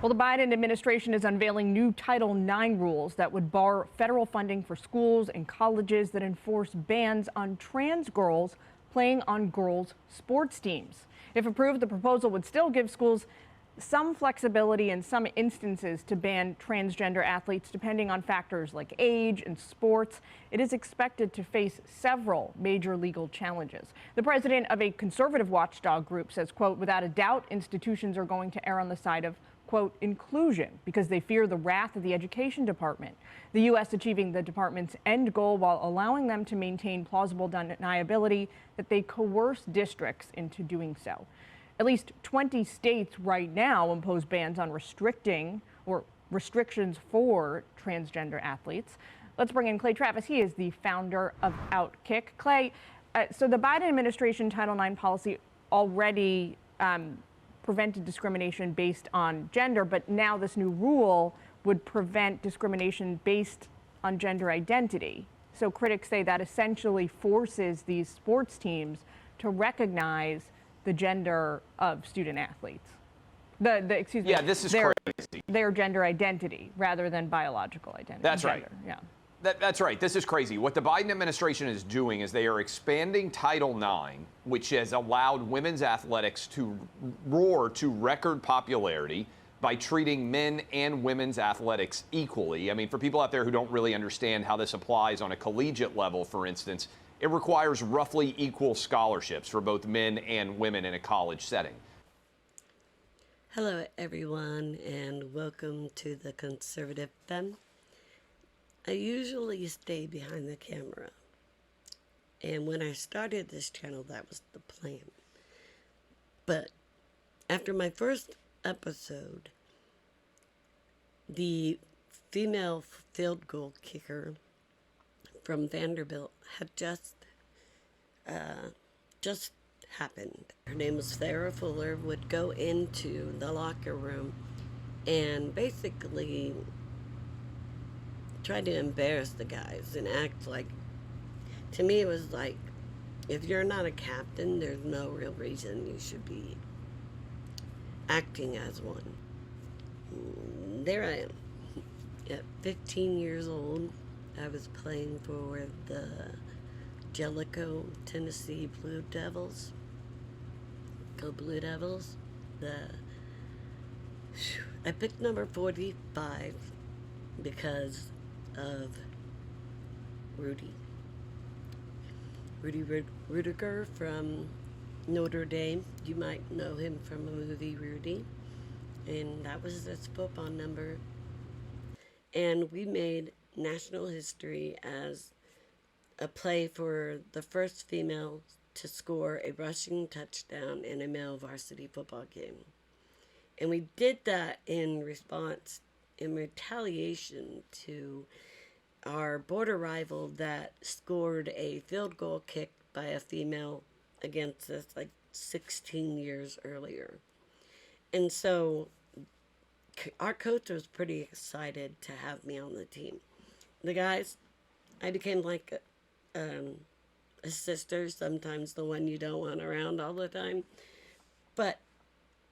Well, the Biden administration is unveiling new Title IX rules that would bar federal funding for schools and colleges that enforce bans on trans girls playing on girls' sports teams. If approved, the proposal would still give schools some flexibility in some instances to ban transgender athletes depending on factors like age and sports. It is expected to face several major legal challenges. The president of a conservative watchdog group says, quote, without a doubt, institutions are going to err on the side of, quote, inclusion because they fear the wrath of the education department. The U.S. achieving the department's end goal while allowing them to maintain plausible deniability that they coerce districts into doing so. At least 20 states right now impose bans on restrictions for transgender athletes. Let's bring in Clay Travis. He is the founder of Outkick. Clay, so the Biden administration Title IX policy already prevented discrimination based on gender, but now this new rule would prevent discrimination based on gender identity. So critics say that essentially forces these sports teams to recognize the gender of student athletes. Excuse me. Yeah, this is crazy. Their gender identity rather than biological identity. That's gender. right. Yeah. That's right. This is crazy. What the Biden administration is doing is they are expanding Title IX, which has allowed women's athletics to roar to record popularity by treating men and women's athletics equally. I mean, for people out there who don't really understand how this applies on a collegiate level, for instance, it requires roughly equal scholarships for both men and women in a college setting. Hello, everyone, and welcome to the Conservative Femme. I usually stay behind the camera, and when I started this channel, that was the plan. But after my first episode, the female field goal kicker from Vanderbilt had just happened. Her name was Sarah Fuller, would go into the locker room and basically try to embarrass the guys and act like, to me it was like, if you're not a captain, there's no real reason you should be acting as one. There I am. At 15 years old, I was playing for the Jellicoe, Tennessee Blue Devils. Go Blue Devils. I picked number 45 because of Rudy Rudiger from Notre Dame. You might know him from the movie Rudy. And that was his football number. And we made national history as a play for the first female to score a rushing touchdown in a male varsity football game. And we did that in retaliation to our border rival that scored a field goal kick by a female against us like 16 years earlier. And so our coach was pretty excited to have me on the team. The guys, I became like a sister, sometimes the one you don't want around all the time. But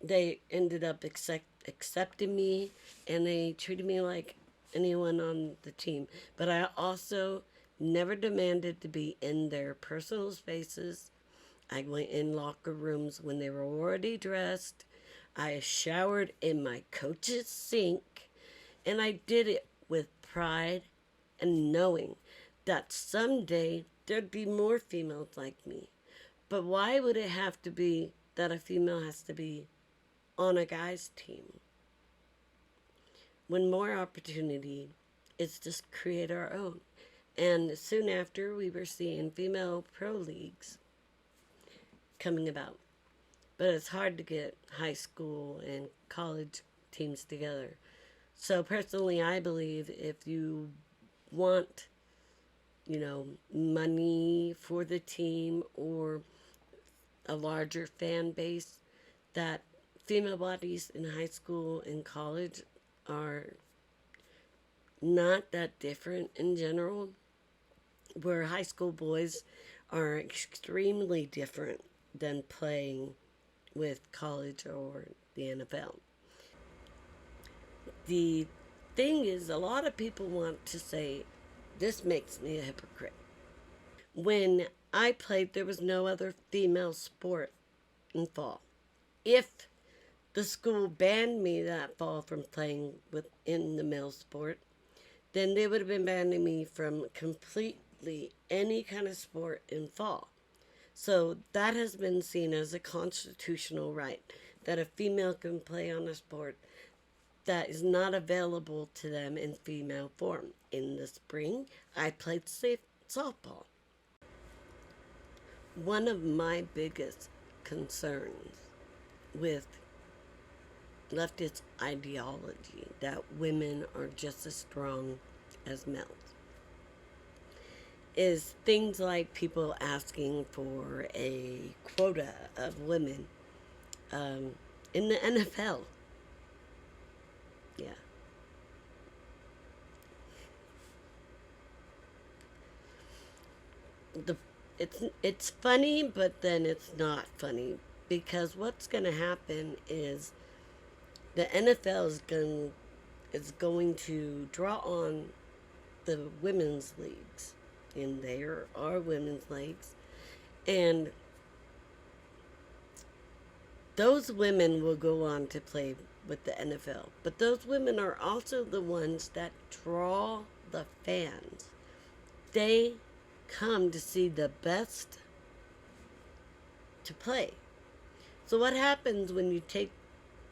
they ended up accepting me, and they treated me like anyone on the team. But I also never demanded to be in their personal spaces. I went in locker rooms when they were already dressed. I showered in my coach's sink, and I did it with pride and knowing that someday there'd be more females like me. But why would it have to be that a female has to be on a guy's team? When more opportunity is just create our own. And soon after, we were seeing female pro leagues coming about. But it's hard to get high school and college teams together. So personally, I believe if you want, money for the team or a larger fan base, that female bodies in high school and college are not that different in general, where high school boys are extremely different than playing with college or the NFL. The thing is, a lot of people want to say, this makes me a hypocrite. When I played, there was no other female sport in fall. If the school banned me that fall from playing within the male sport, then they would have been banning me from completely any kind of sport in fall. So that has been seen as a constitutional right, that a female can play on a sport that is not available to them in female form. In the spring, I played softball. One of my biggest concerns with leftist ideology, that women are just as strong as males, is things like people asking for a quota of women in the NFL. Yeah. It's funny, but then it's not funny, because what's going to happen is the NFL is going to draw on the women's leagues, and there are women's leagues, and those women will go on to play with the NFL. But those women are also the ones that draw the fans. They come to see the best to play. So what happens when you take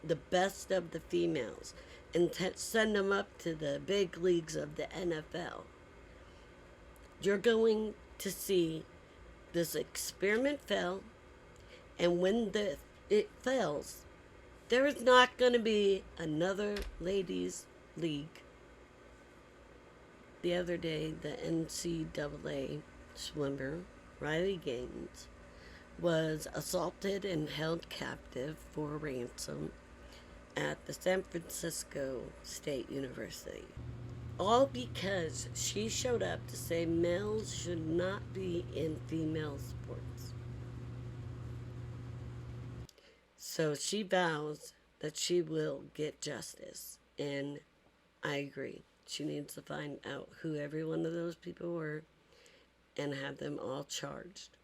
the best of the females and send them up to the big leagues of the NFL? You're going to see this experiment fail, and when it fails, there is not going to be another ladies' league. The other day, the NCAA swimmer, Riley Gaines, was assaulted and held captive for ransom at the San Francisco State University. All because she showed up to say males should not be in female sports. So she vows that she will get justice, and I agree. She needs to find out who every one of those people were and have them all charged.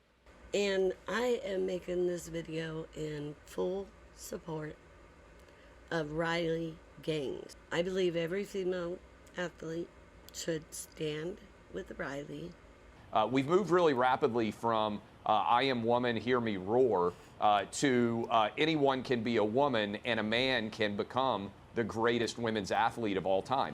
And I am making this video in full support of Riley Gaines. I believe every female athlete should stand with Riley. We've moved really rapidly from I am woman, hear me roar, to anyone can be a woman and a man can become the greatest women's athlete of all time.